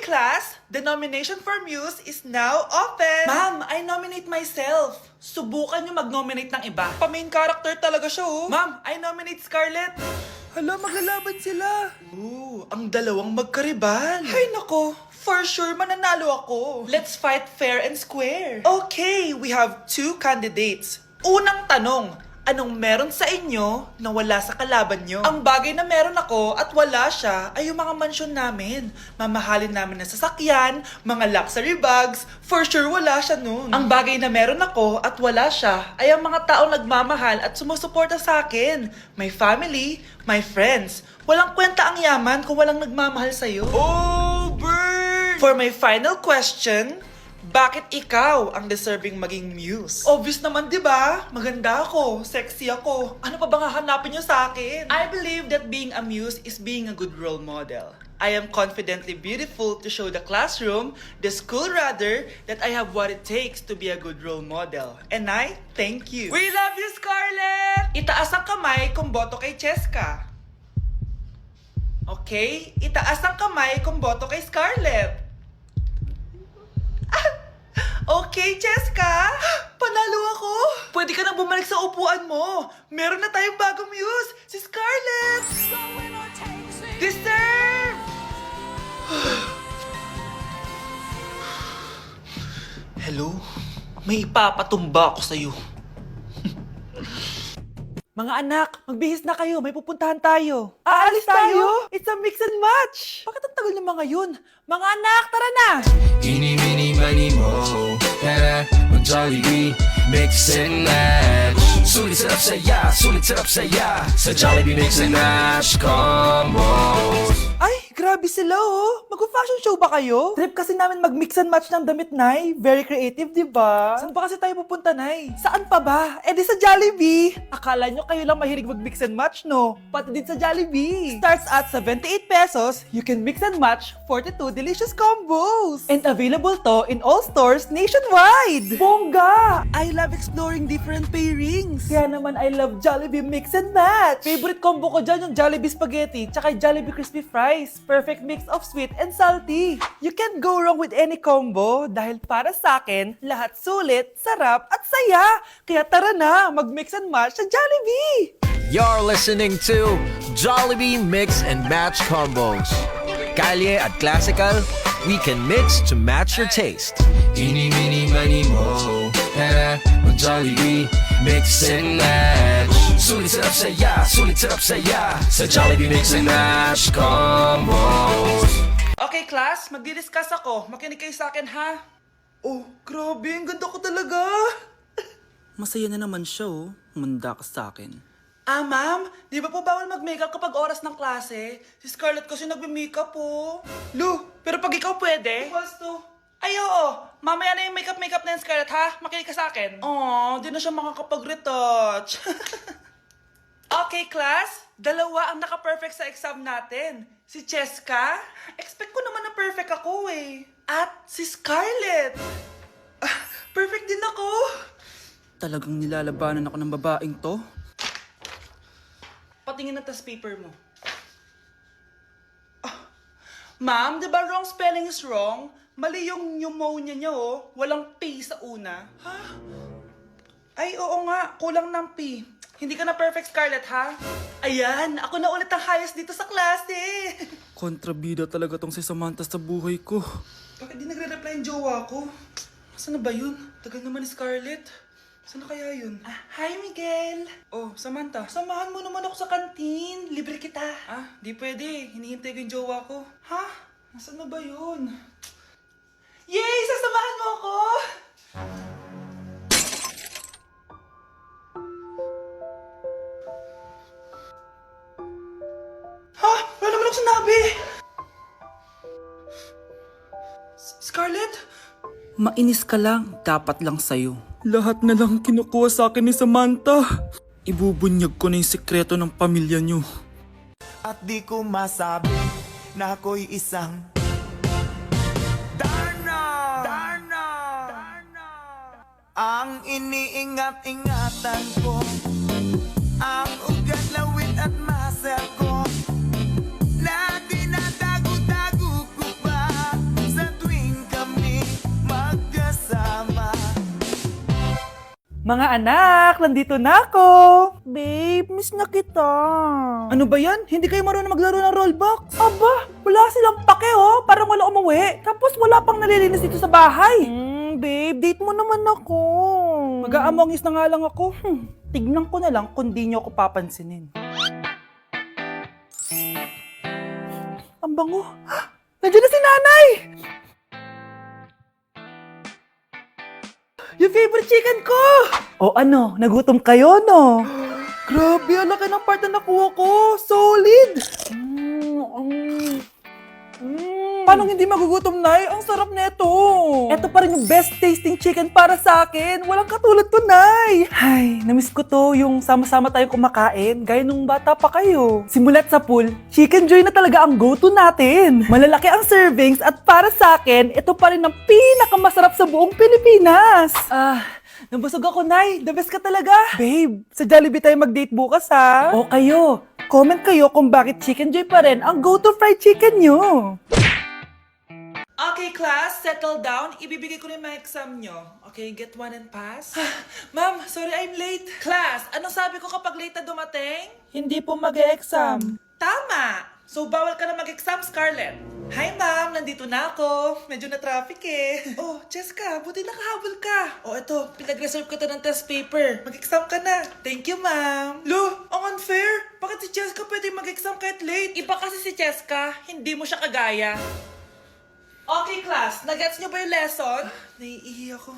class, the nomination for Muse is now open. Ma'am, I nominate myself. Subukan niyo mag-nominate ng iba. Pa-main character talaga siya, oh. Ma'am, I nominate Scarlett. Hala, maglalaban sila. Ooh, ang dalawang magkaribal. Ay nako, for sure mananalo ako. Let's fight fair and square. Okay, we have 2 candidates. Unang tanong, anong meron sa inyo na wala sa kalaban nyo? Ang bagay na meron ako at wala siya ay yung mga mansyon namin. Mamahalin namin na sasakyan, mga luxury bags. For sure wala siya nun. Ang bagay na meron ako at wala siya ay ang mga taong nagmamahal at sumusuporta sa akin. My family, my friends. Walang kwenta ang yaman kung walang nagmamahal sa'yo. Oh, bird! For my final question, bakit ikaw ang deserving maging muse? Obvious naman, di ba? Maganda ako, sexy ako. Ano pa bang hahanapin niyo sa akin? I believe that being a muse is being a good role model. I am confidently beautiful to show the classroom, the school rather, that I have what it takes to be a good role model. And I thank you. We love you, Scarlett! Itaas ang kamay kung boto kay Cheska. Okay? Itaas ang kamay kung boto kay Scarlett. Okay, Cheska! Panalo ako! Pwede ka nang bumalik sa upuan mo! Meron na tayong bagong muse! Si Scarlett! Deserve! Hello? May ipapatumba ako sa'yo. Mga anak, magbihis na kayo. May pupuntahan tayo. Aalis tayo? It's a mix and match. Bakit ang tagal ng mga yun? Mga anak, tara na! Eeny, meeny, miny, mo. Tara, mag-Jollibee, mix and match. Sulit sarap saya sa Jollibee mix and match combos. Ay, grabe sila oh. Mag-fashion show ba kayo? Trip kasi namin mag-mix and match ng damit, Nay. Very creative, di ba? Saan pa kasi tayo pupunta, Nay? Saan pa ba? Eh di sa Jollibee. Akala nyo kayo lang mahilig mag-mix and match, no? Pati din sa Jollibee. Starts at 78 pesos, you can mix and match 42 delicious combos. And available to in all stores nationwide. Bongga! I love exploring different pairings. Kaya naman I love Jollibee mix and match. Favorite combo ko dyan yung Jollibee spaghetti tsaka Jollibee crispy fries. Perfect mix of sweet and salty. You can't go wrong with any combo dahil para sa akin, lahat sulit, sarap at saya. Kaya tara na, mag-mix and match sa Jollibee! You're listening to Jollibee Mix and Match Combos. Kalye at classical, we can mix to match your taste. Eeny, meeny, miny, mo. Tara, mag-Jollibee, mix and match. Sulit sarap saya sa Jollibee Mix and Match Combos. Okay, class, magdi-discuss ako. Makinig kayo sa akin, ha? Oh, grabe, ang ganda ko talaga. Masaya na naman siya, oh. Manda ka sa akin. Ah, ma'am, di ba po bawal mag-makeup kapag oras ng klase? Si Scarlett kasi nagme-makeup po. Lu, pero pag ikaw pwede? Equals to. Ay, oo. Mamaya na yung makeup na yung Scarlett, ha? Makinig ka sa akin. Aw, di na siya makakapag-retouch. Okay, class. Dalawa ang naka-perfect sa exam natin. Si Cheska. Expect ko naman na perfect ako eh. At si Scarlett. Perfect din ako. Talagang nilalabanan ako ng babaeng to? Patingin na tas paper mo. Ma'am, di ba wrong spelling is wrong? Mali yung pneumonia niya, oh. Walang P sa una. Ha? Ay, oo nga. Kulang ng P. Hindi ka na perfect, Scarlett, ha? Ayan, ako na ulit ang highest dito sa klase. Kontrabida talaga tong si Samantha sa buhay ko. Bakit di nagre-reply yung jowa ko? Saan na ba yun? Tagal naman ni Scarlett. Saan na kaya yun? Hi, Miguel! Oh, Samantha, samahan mo naman ako sa kantin. Libre kita. Di pwede. Hinihintay ko yung jowa ko. Ha? Nasaan na ba yun? Yay! Sasamahan mo ako! Ha? Wala naman ako sinabi! Scarlett? Mainis ka lang, dapat lang sa'yo. Lahat na lang kinukuha sa akin ni Samantha. Ibubunyag ko na yung sikreto ng pamilya niyo. At di ko masabi na ako'y isang Darna! Ang iniingat-ingatan ko, ang ugat, lawit at muscle ko, na dinadago-dago ko pa. Mga anak, nandito na ako! Babe, miss na kita. Ano ba yan? Hindi kayo marunong maglaro ng rollbox? Aba, wala silang pake oh. Parang wala umuwi. Tapos wala pang nalilinis dito sa bahay. Babe, date mo naman ako. Mag-aamongis na nga lang ako. Tignan ko na lang kung di nyo ako papansinin. Ang bango. Nandiyan na si nanay! Yung favorite chicken ko! O ano, nagutom kayo, no? Grabe, ang laki ng part na nakuha ko. Solid! Paano hindi magugutom, Nay? Ang sarap nito. Ito pa rin yung best tasting chicken para sa akin. Walang katulad to, Nay. Ay, namiss ko to yung sama-sama tayong kumakain, gaya nung bata pa kayo. Simulat sa pool, Chicken Joy na talaga ang go-to natin. Malalaki ang servings at para sa akin, ito pa rin ang pinakamasarap sa buong Pilipinas. Nabusog ako, Nay. The best ka talaga. Babe, sa Jollibee tayo mag-date bukas, ha? O kayo, comment kayo kung bakit Chicken Joy pa rin ang go-to fried chicken nyo. Okay, class, settle down. Ibibigay ko na yung mga exam nyo. Okay, get one and pass. Ma'am, sorry I'm late. Class, anong sabi ko kapag late na dumating? Hindi po mag-e-exam. Tama! So, bawal ka na mag-exam, Scarlett. Hi, ma'am. Nandito na ako. Medyo na traffic eh. Oh, Jessica, buti nakahabol ka. Oh, eto, pinag-reserve ko to ng test paper. Mag-exam ka na. Thank you, ma'am. Lo, ang unfair. Bakit si Jessica pwede mag-exam kahit late? Iba kasi si Jessica, hindi mo siya kagaya. Okay, class. Nagets niyo ba yung lesson? Naiihi ako.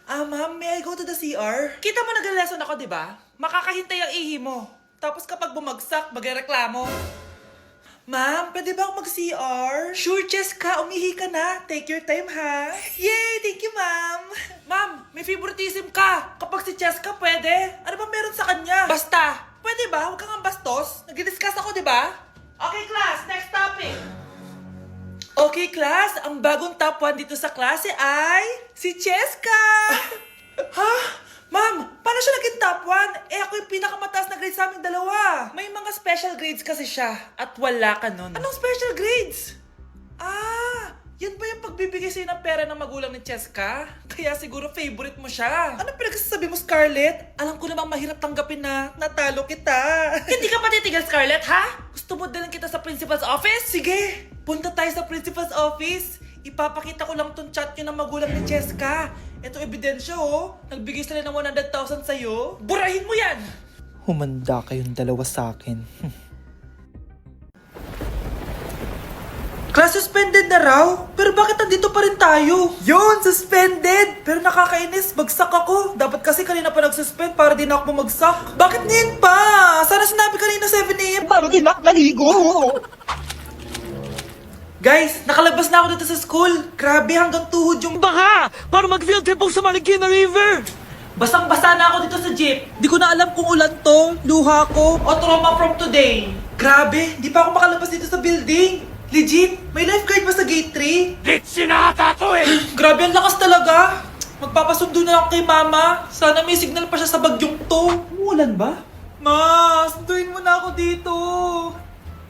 Ma'am, may I go to the CR? Kita mo nag-lesson ako, di ba? Makakahintay ang ihi mo. Tapos kapag bumagsak, magreklamo. Ma'am, pwede ba ako mag-CR? Sure, Jessica. Umihi ka na. Take your time, ha? Yay! Thank you, ma'am. Ma'am, may favoritism ka. Kapag si Jessica, pwede. Ano ba meron sa kanya? Basta. Pwede ba? Huwag kang bastos. Nag-discuss ako, di ba? Okay, class. Next topic. Okay, class. Ang bagong top 1 dito sa klase ay si Cheska! Ha? Ma'am, paano siya naging top 1? Eh, ako yung pinakamataas na grade sa aming dalawa. May mga special grades kasi siya at wala ka nun. Anong special grades? Yan ba yung pagbibigay sa'yo ng pera ng magulang ni Cheska? Kaya siguro favorite mo siya. Ano pinagsasabi mo, Scarlett? Alam ko namang mahirap tanggapin na natalo kita. Hindi ka pa titigil, Scarlett, ha? Gusto mo dalhin kita sa principal's office? Sige, punta tayo sa principal's office. Ipapakita ko lang tong chat nyo ng magulang ni Cheska. Ito ebidensya, oh. Nagbigay sila ng 100,000 sa'yo. Burahin mo yan! Humanda kayong dalawa sa akin. Class suspended na raw? Pero bakit nandito pa rin tayo? Yun, suspended! Pero nakakainis, bagsak ako. Dapat kasi kanina pa nag-suspend para di na ako bumagsak. Bakit ngayon pa? Sana sinabi kanina 7 a.m. Para di na ako naligo. Guys, nakalabas na ako dito sa school. Grabe, hanggang tuhod yung Baka! Para mag-field trip sa Marikina River! basang-basa na ako dito sa jeep. Di ko na alam kung ulan to, luha ko, o trauma from today. Grabe, di pa ako makalabas dito sa building. Legit, may lifeguard ba sa gate 3? Sinata to eh! Grabe, ang lakas talaga. Magpapasundo na ako kay mama. Sana may signal pa siya sa bagyong to. Umulan ba? Ma, sunduin mo na ako dito.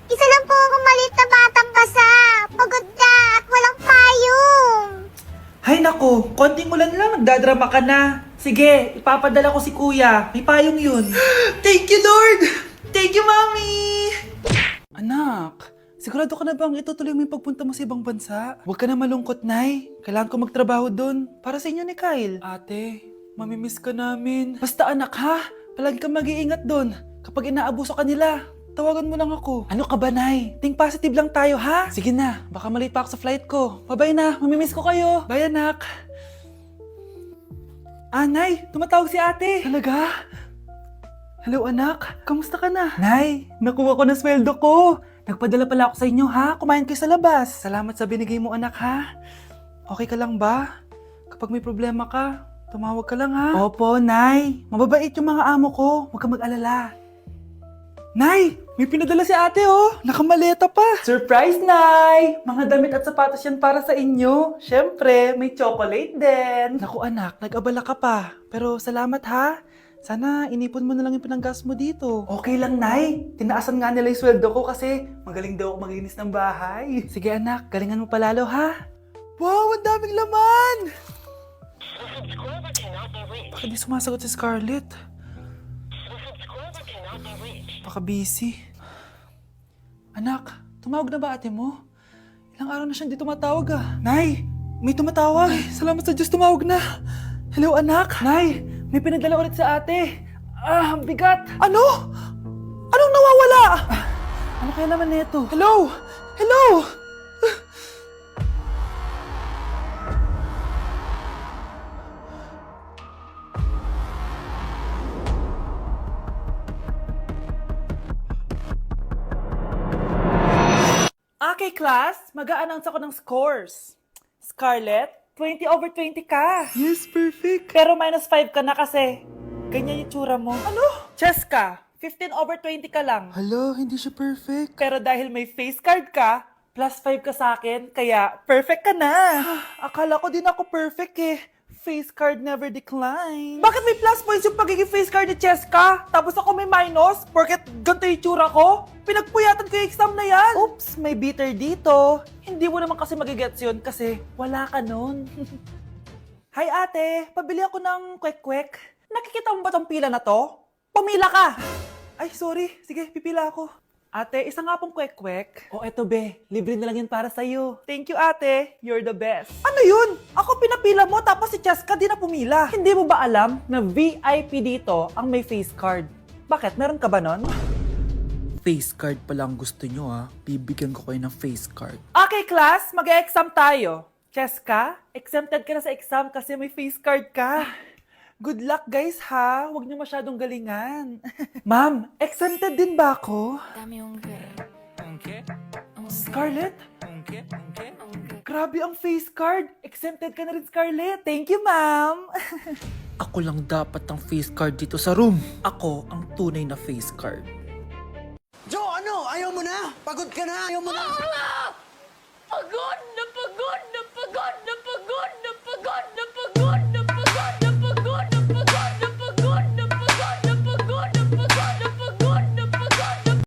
Isa lang po akong maliit na batang basa. Pagod na at walang payong. Hay nako, konting ulan lang, nagdadrama ka na. Sige, ipapadala ko si kuya. May payong yun. Thank you, Lord! Thank you, Mommy! Anak, sigurado ka na bang itutuloy mo yung pagpunta mo sa ibang bansa? Huwag ka na malungkot, Nay. Kailangan ko magtrabaho doon. Para sa inyo ni Kyle. Ate, mamimiss ka namin. Basta anak, ha? Palagi kang mag-iingat doon. Kapag inaabuso ka nila, tawagan mo lang ako. Ano ka ba, Nay? Think positive lang tayo, ha? Sige na, baka malate pa ako sa flight ko. Bye-bye na, mamimiss ko kayo. Bye, anak. Nay, tumatawag si ate. Talaga? Hello, anak. Kamusta ka na? Nay, nakuha ko na sweldo ko. Nagpadala pala ako sa inyo, ha? Kumain kayo sa labas. Salamat sa binigay mo, anak, ha? Okay ka lang ba? Kapag may problema ka, tumawag ka lang, ha? Opo, Nay. Mababait yung mga amo ko. Huwag kang mag-alala. Nay, may pinadala si ate, oh. Nakamaleta pa. Surprise, Nay! Mga damit at sapatos yan para sa inyo. Siyempre, may chocolate din. Naku, anak, nag-abala ka pa. Pero salamat, ha? Sana inipon mo na lang yung pinanggas mo dito. Okay lang, Nay. Tinaasan nga nila yung sweldo ko kasi magaling daw ako maglinis ng bahay. Sige, anak. Galingan mo palalo, ha? Wow, ang daming laman! Bakit di sumasagot si Scarlett? Baka busy. Anak, tumawag na ba ate mo? Ilang araw na siyang di tumatawag ah. Nay, may tumatawag. Salamat sa Diyos, tumawag na. Hello anak. Nay, may pinadala ulit sa ate. Ang bigat. Ano? Anong nawawala? Ano kaya naman nito? Hello? Hello? Okay, class. Mag-a-announce ako ng scores. Scarlett, 20 over 20 ka. Yes, perfect. Pero minus 5 ka na kasi ganyan yung tsura mo. Ano? Cheska, 15 over 20 ka lang. Hala, hindi siya perfect. Pero dahil may face card ka, plus 5 ka sa akin, kaya perfect ka na. Akala ko din ako perfect eh. Face card never decline. Bakit may plus points yung pagiging face card ni Cheska? Tapos ako may minus? Porket ganito yung tsura ko? Pinagpuyatan ko yung exam na yan. Oops, may bitter dito. Hindi mo naman kasi magigets yun kasi wala ka nun. Hi ate, pabili ako ng kwek-kwek. Nakikita mo ba tong pila na to? Pumila ka! Ay, sorry. Sige, pipila ako. Ate, isa nga pong kwek-kwek. O eto be, libre na lang yun para sa'yo. Thank you ate, you're the best. Ano yun? Ako pinapila mo tapos si Cheska di na pumila. Hindi mo ba alam na VIP dito ang may face card? Bakit? Meron ka ba nun? Face card pala ang gusto nyo ha. Bibigyan ko kayo ng face card. Okay class, mag-e-exam tayo. Cheska, exempted ka na sa exam kasi may face card ka. Good luck guys ha. Huwag niyo masyadong galingan. Ma'am, exempted din ba ako? Scarlett? Grabe ang face card. Exempted ka na rin, Scarlett. Thank you, ma'am. Ako lang dapat ang face card dito sa room. Ako ang tunay na face card. Jo, ano? Ayaw mo na? Pagod ka na? Ayaw mo na? Pagod na pagod na pagod na pagod na pagod na pagod na pagod na pagod na pagod